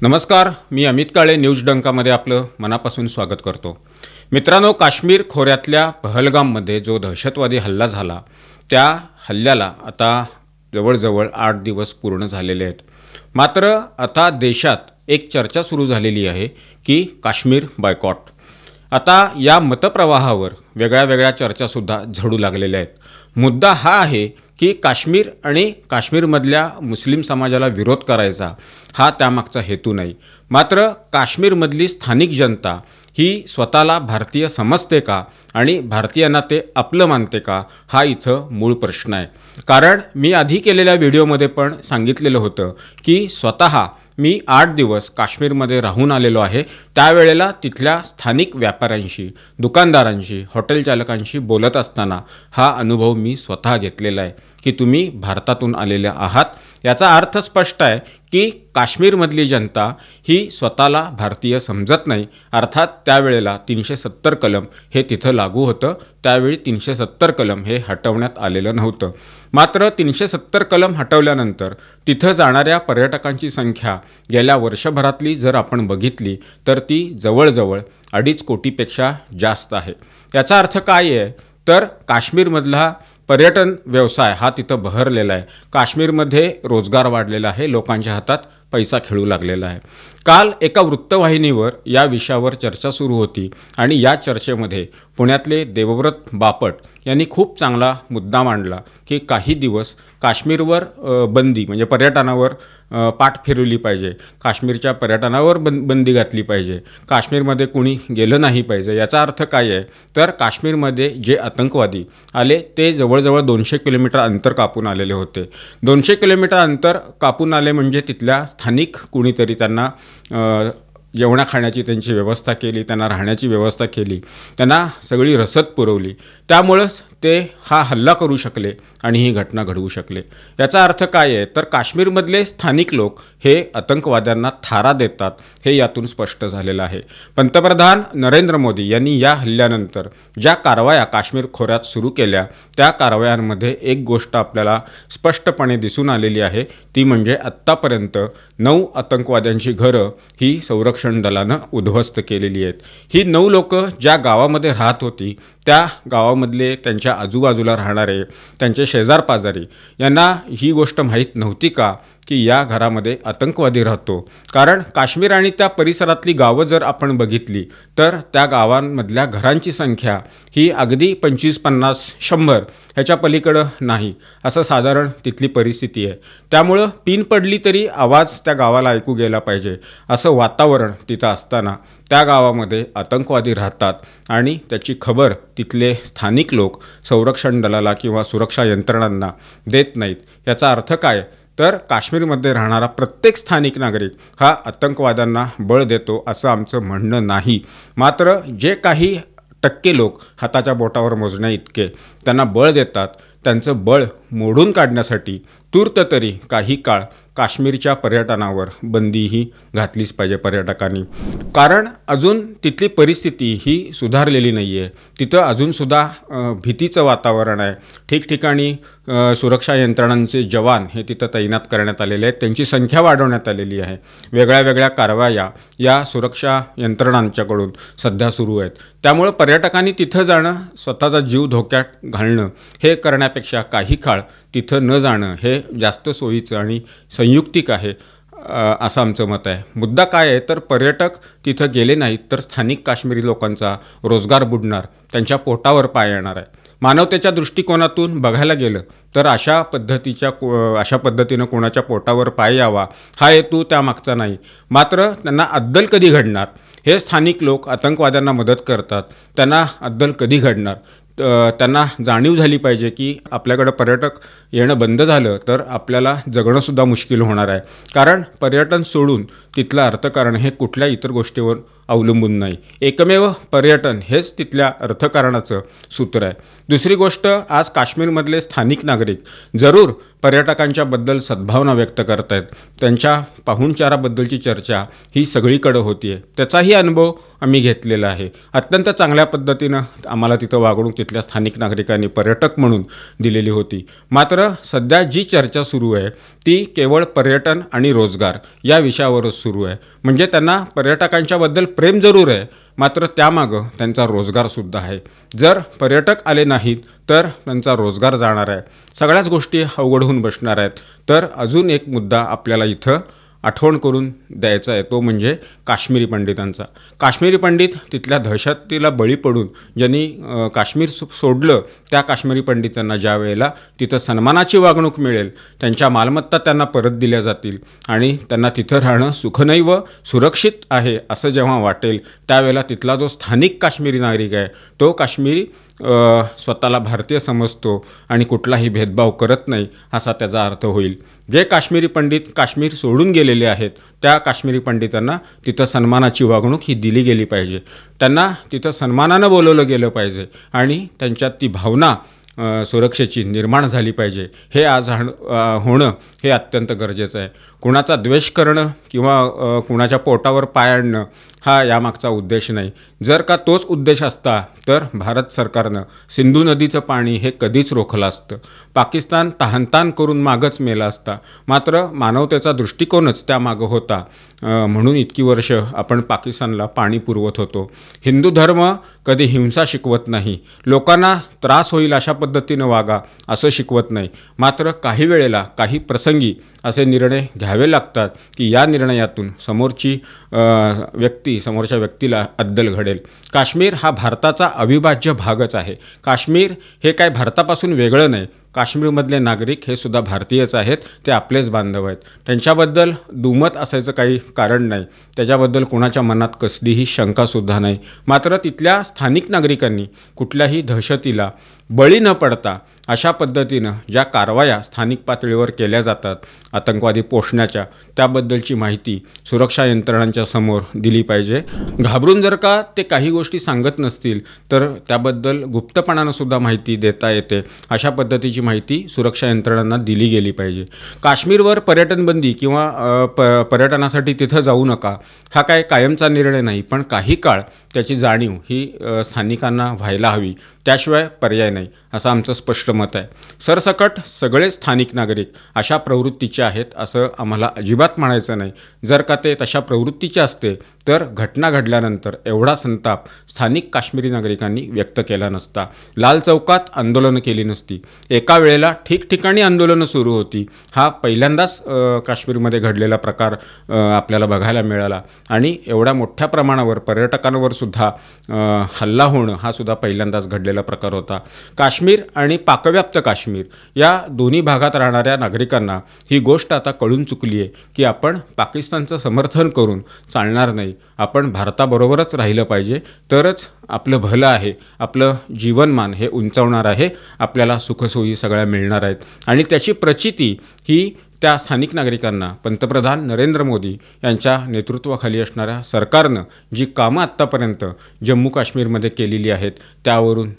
नमस्कार, मी अमित काळे न्यूज डंकामध्ये आपलं मनापासून स्वागत करतो। मित्रांनो, काश्मीर खोऱ्यातल्या पहलगाममध्ये जो दहशतवादी हल्ला झाला त्या हल्ल्याला आता जवळजवळ 8 दिवस पूर्ण झालेले आहेत। मात्र आता देशात एक चर्चा सुरू झालेली आहे की काश्मीर बायकॉट। आता या मतप्रवाहावर वेगळ्या चर्चासुद्धा झडू लागलेल्या आहेत। मुद्दा हा आहे की काश्मीर आणि काश्मीरमधल्या मुस्लिम समाजाला विरोध करायचा हा त्यामागचा हेतू नाही, मात्र काश्मीरमधली स्थानिक जनता ही स्वतःला भारतीय समजते का आणि भारतीयांना ते आपलं मानते का हा इथं मूळ प्रश्न आहे। कारण मी आधी केलेल्या व्हिडिओमध्ये पण सांगितलेलं होतं की स्वतः मी 8 दिवस काश्मीरमध्ये राहून आलेलो आहे। त्यावेळेला तिथल्या स्थानिक व्यापाऱ्यांशी, दुकानदारांशी, हॉटेल चालकांशी बोलत असताना हा अनुभव मी स्वतः घेतलेला आहे की तुम्ही भारतातून आलेले आहात। याचा अर्थ स्पष्ट आहे की काश्मीरमधली जनता ही स्वतःला भारतीय समजत नाही। अर्थात त्यावेळेला 370 कलम हे तिथं लागू होतं। त्यावेळी 370 कलम हे हटवण्यात आलेलं नव्हतं। मात्र 370 कलम हटवल्यानंतर तिथं जाणाऱ्या पर्यटकांची संख्या गेल्या वर्षभरातली जर आपण बघितली तर ती जवळजवळ 2.5 कोटीपेक्षा जास्त आहे। याचा अर्थ काय आहे तर काश्मीरमधला पर्यटन व्यवसाय हा तिथं बहरलेला आहे। काश्मीरमध्ये रोजगार वाढलेला आहे, लोकांच्या हातात पैसा खेळू लागलेला आहे। काल एका वृत्तवाहिनीवर या विषयावर चर्चा सुरू होती आणि या चर्चेमध्ये पुण्यातले देवव्रत बापट यांनी खूप चांगला मुद्दा मांडला की काही दिवस काश्मीरवर बंदी म्हणजे पर्यटनावर पाठ फिरवली पाहिजे, काश्मीरच्या पर्यटनावर बंदी घातली पाहिजे, काश्मीरमध्ये कुणी गेलं नाही पाहिजे। याचा अर्थ काय आहे तर काश्मीरमध्ये जे आतंकवादी आले ते जवळजवळ 200 किलोमीटर अंतर कापून आलेले होते। 200 किलोमीटर अंतर कापून आले म्हणजे तिथल्या स्थानिक कुणीतरी त्यांना जेवणा खाण्याची त्यांची व्यवस्था केली, त्यांना राहण्याची व्यवस्था केली, त्यांना सगळी रसद पुरवली। त्यामुळेच ते हा हल्ला करू शकले आणि ही घटना घडवू शकले। याचा अर्थ काय आहे तर काश्मीरमधले स्थानिक लोक हे आतंकवाद्यांना थारा देतात हे यातून स्पष्ट झालेलं आहे। पंतप्रधान नरेंद्र मोदी यांनी या हल्ल्यानंतर ज्या कारवाया काश्मीर खोऱ्यात सुरू केल्या त्या कारवायांमध्ये एक गोष्ट आपल्याला स्पष्टपणे दिसून आलेली आहे, ती म्हणजे आत्तापर्यंत 9 आतंकवाद्यांची घरं ही संरक्षण दलानं उद्ध्वस्त केलेली आहेत। ही 9 लोक ज्या गावामध्ये राहत होती त्या गावामधले त्यांच्या आजूबाजूला राहणारे त्यांचे शेजारपाजारी यांना ही गोष्ट माहीत नव्हती का की या घरामध्ये आतंकवादी राहतो। कारण काश्मीर आणि त्या परिसरातली गावं जर आपण बघितली तर त्या गावांमधल्या घरांची संख्या ही अगदी 25, 50, 100 ह्याच्या पलीकडं नाही, असं साधारण तिथली परिस्थिती आहे। त्यामुळं पिन पडली तरी आवाज त्या गावाला ऐकू गेला पाहिजे असं वातावरण तिथं असताना त्या गावामध्ये आतंकवादी राहतात आणि त्याची खबर तिथले स्थानिक लोक संरक्षण दलाला किंवा सुरक्षा यंत्रणांना देत नाहीत। याचा अर्थ काय तर काश्मीरमध्ये राहणारा प्रत्येक स्थानिक नागरिक हा आतंकवाद्यांना बळ देतो असं आमचं म्हणणं नाही, मात्र जे काही टक्के लोक हाताच्या बोटावर मोजण्या इतके त्यांना बळ देतात त्यांचं बळ मोडून काढण्यासाठी तूर्त तरी काही काळ काश्मीरच्या पर्यटनावर बंदीही घातलीच पाहिजे पर्यटकांनी। कारण अजून तिथली परिस्थिती ही सुधारलेली नाही आहे। तिथं अजूनसुद्धा भीतीचं वातावरण आहे। ठिकठिकाणी सुरक्षा यंत्रणांचे जवान हे तिथं तैनात करण्यात आलेले आहेत, त्यांची संख्या वाढवण्यात आलेली आहे। वेगळ्या कारवाया या सुरक्षा यंत्रणांच्याकडून सध्या सुरू आहेत। त्यामुळे पर्यटकांनी तिथं जाणं, स्वतःचा जीव धोक्यात घालणं हे करण्यापेक्षा काही काळ तिथं न जाणं हे जास्त सोयीचं आणि संयुक्तिक आहे असं आमचं मत आहे। मुद्दा काय आहे तर पर्यटक तिथं गेले नाहीत तर स्थानिक काश्मीरी लोकांचा रोजगार बुडणार, त्यांच्या पोटावर पाय येणार आहे। मानवतेच्या दृष्टिकोनातून बघायला गेलं तर अशा पद्धतीनं कोणाच्या पोटावर पाय यावा हा हेतू त्यामागचा नाही, मात्र त्यांना अद्दल कधी घडणार, हे स्थानिक लोक आतंकवाद्यांना मदत करतात, त्यांना अद्दल कधी घडणार, त्यांना जाणीव झाली पाहिजे की आपल्याकडे पर्यटक येणं बंद झालं तर आपल्याला जगणंसुद्धा मुश्किल होणार आहे। कारण पर्यटन सोडून तिथलं अर्थकारण हे कुठल्या इतर गोष्टीवर अवलंबून नाही, एकमेव पर्यटन हेच तिथल्या अर्थकारणाचं सूत्र आहे। दुसरी गोष्ट, आज काश्मीरमधले स्थानिक नागरिक जरूर पर्यटकांच्याबद्दल सद्भावना व्यक्त करत आहेत, त्यांच्या पाहुणचाराबद्दलची चर्चा ही सगळीकडे होती आहे. त्याचाही अनुभव आम्ही घेतलेला आहे. अत्यंत चांगल्या पद्धतीनं आम्हाला तिथं वागणूक तिथल्या स्थानिक नागरिकांनी पर्यटक म्हणून दिलेली होती. मात्र सध्या जी चर्चा सुरू आहे ती केवळ पर्यटन आणि रोजगार या विषयावरच सुरू आहे. म्हणजे त्यांना पर्यटकांच्याबद्दल प्रेम जरूर आहे, मात्र त्यामागं त्यांचा रोजगारसुद्धा आहे. जर पर्यटक आले नाहीत तर त्यांचा रोजगार जाणार आहे, सगळ्याच गोष्टी अवघड होऊन बसणार आहेत. तर अजून एक मुद्दा आपल्याला इथं आठवण करून द्यायचा आहे, तो म्हणजे काश्मीरी पंडितांचा. काश्मीरी पंडित तिथल्या दहशतीला बळी पडून ज्यांनी काश्मीर सोडलं, त्या काश्मीरी पंडितांना ज्या वेळेला तिथं सन्मानाची वागणूक मिळेल, त्यांच्या मालमत्ता त्यांना परत दिल्या जातील आणि त्यांना तिथं राहणं सुखमय व सुरक्षित आहे असं जेव्हा वाटेल, त्यावेळेला तिथला जो स्थानिक काश्मीरी नागरिक आहे तो काश्मीरी स्वतःला भारतीय समजतो आणि कुठलाही भेदभाव करत नाही असा त्याचा अर्थ होईल. जे काश्मीरी पंडित काश्मीर सोडून गेलेले आहेत त्या काश्मीरी पंडितांना तिथं सन्मानाची वागणूक ही दिली गेली पाहिजे. त्यांना तिथं सन्मानानं बोलवलं गेलं पाहिजे आणि त्यांच्यात ती भावना सुरक्षेची निर्माण झाली पाहिजे. हे आज होणं हे अत्यंत गरजेचं आहे. कुणाचा द्वेष करणं किंवा कुणाच्या पोटावर पाय आणणं हा यामागचा उद्देश नाही. जर का तोच उद्देश असता तर भारत सरकारनं सिंधू नदीचं पाणी हे कधीच रोखलं असतं. पाकिस्तान तहानतान करून मागच मेला असता. मात्र मानवतेचा दृष्टिकोनच त्यामागं होता, म्हणून इतकी वर्ष आपण पाकिस्तानला पाणी पुरवत होतो. हिंदू धर्म कधी हिंसा शिकवत नाही, लोकांना त्रास होईल अशा पद्धतीनं वागा असं शिकवत नाही. मात्र काही वेळेला काही प्रसंगी असे निर्णय घ्यावे लागतात की या निर्णयातून समोरच्या व्यक्तीला अद्दल घडेल. काश्मीर हा भारताचा अविभाज्य भागच आहे. काश्मीर हे काय भारतापासून वेगळं नाही. काश्मीरमधले नागरिक हे सुद्धा भारतीयच आहेत, ते आपलेच बांधव आहेत. त्यांच्याबद्दल दुमत असायचं काही कारण नाही, त्याच्याबद्दल कोणाच्या मनात कसलीही शंकासुद्धा नाही. मात्र तिथल्या स्थानिक नागरिकांनी कुठल्याही दहशतीला बळी न पडता अशा पद्धतीनं ज्या कारवाया स्थानिक पातळीवर केल्या जातात आतंकवादी पोषण्याच्या, त्याबद्दलची माहिती सुरक्षा यंत्रणांच्या समोर दिली पाहिजे. घाबरून जर का ते काही गोष्टी सांगत नसतील तर त्याबद्दल गुप्तपणानं सुद्धा माहिती देता येते. अशा पद्धतीची माहिती सुरक्षा यंत्रणांना दिली गेली पाहिजे. काश्मीरवर पर्यटनबंदी किंवा पर्यटनासाठी तिथं जाऊ नका हा काय कायमचा निर्णय नाही, पण काही काळ त्याची जाणीव ही स्थानिकांना व्हायला हवी, त्याशिवाय पर्याय नाही असं आमचं स्पष्ट मत आहे. सरसकट सगळे स्थानिक नागरिक अशा प्रवृत्तीचे आहेत असं आम्हाला अजिबात म्हणायचं नाही. जर का ते तशा प्रवृत्तीचे असते तर घटना घडल्यानंतर एवढा संताप स्थानिक काश्मीरी नागरिकांनी व्यक्त केला नसता, लाल चौकात आंदोलनं केली नसती. एका वेळेला ठिकठिकाणी आंदोलनं सुरू होती. हा पहिल्यांदाच काश्मीरमध्ये घडलेला प्रकार आपल्याला बघायला मिळाला आणि एवढ्या मोठ्या प्रमाणावर पर्यटकांवर सुद्धा हल्ला होणं हा सुद्धा पहिल्यांदाच घडलेला प्रकार होता. काश्मीर आणि पाकव्याप्त काश्मीर या दोन्ही भागात राहणाऱ्या नागरिकांना ही गोष्ट आता कळून चुकली आहे की आपण पाकिस्तानचं समर्थन करून चालणार नाही. आपण भारताबरोबरच राहिलं पाहिजे, तरच आपलं भलं आहे, आपलं जीवनमान हे उंचावणार आहे, आपल्याला सुखसोयी सगळ्या मिळणार आहेत. आणि त्याची प्रचिती ही त्या स्थानिक नागरिकांना पंतप्रधान नरेंद्र मोदी यांच्या नेतृत्वाखाली असणाऱ्या सरकारनं जी कामं आत्तापर्यंत जम्मू काश्मीरमध्ये केलेली आहेत त्यावरून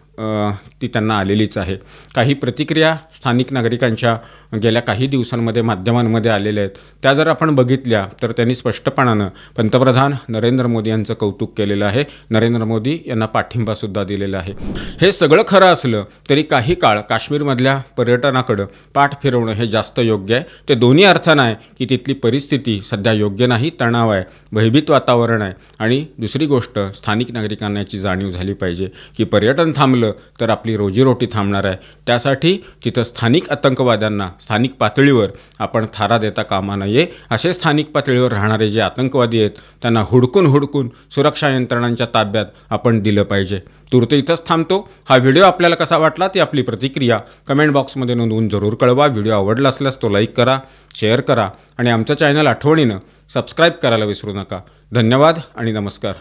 ती त्यांना आलेलीच आहे. काही प्रतिक्रिया स्थानिक नागरिकांच्या गेल्या काही दिवसांमध्ये माध्यमांमध्ये आलेल्या आहेत, त्या जर आपण बघितल्या तर त्यांनी स्पष्टपणानं पंतप्रधान नरेंद्र मोदी यांचं कौतुक केलेलं आहे, नरेंद्र मोदी यांना पाठिंबासुद्धा दिलेला आहे. हे सगळं खरं असलं तरी काही काळ काश्मीरमधल्या पर्यटनाकडं पाठ फिरवणं हे जास्त योग्य आहे. ते दोन्ही अर्थानं आहे की तिथली परिस्थिती सध्या योग्य नाही, तणाव आहे, भयभीत वातावरण आहे. आणि दुसरी गोष्ट, स्थानिक नागरिकांना याची जाणीव झाली पाहिजे की पर्यटन थांबलं तर आपली रोजीरोटी थांबणार आहे. त्यासाठी तिथं स्थानिक आतंकवाद्यांना स्थानिक पातळीवर आपण थारा देता कामा नये. असे स्थानिक पातळीवर राहणारे जे आतंकवादी आहेत त्यांना हुडकून सुरक्षा यंत्रणांच्या ताब्यात आपण दिलं पाहिजे. तूर्त इथंच थांबतो. हा व्हिडिओ आपल्याला कसा वाटला ती आपली प्रतिक्रिया कमेंट बॉक्समध्ये नोंदवून जरूर कळवा. व्हिडिओ आवडला असल्यास तो लाईक करा, शेअर करा आणि आमचं चॅनल आठवणीनं सबस्क्राईब करायला विसरू नका. धन्यवाद आणि नमस्कार.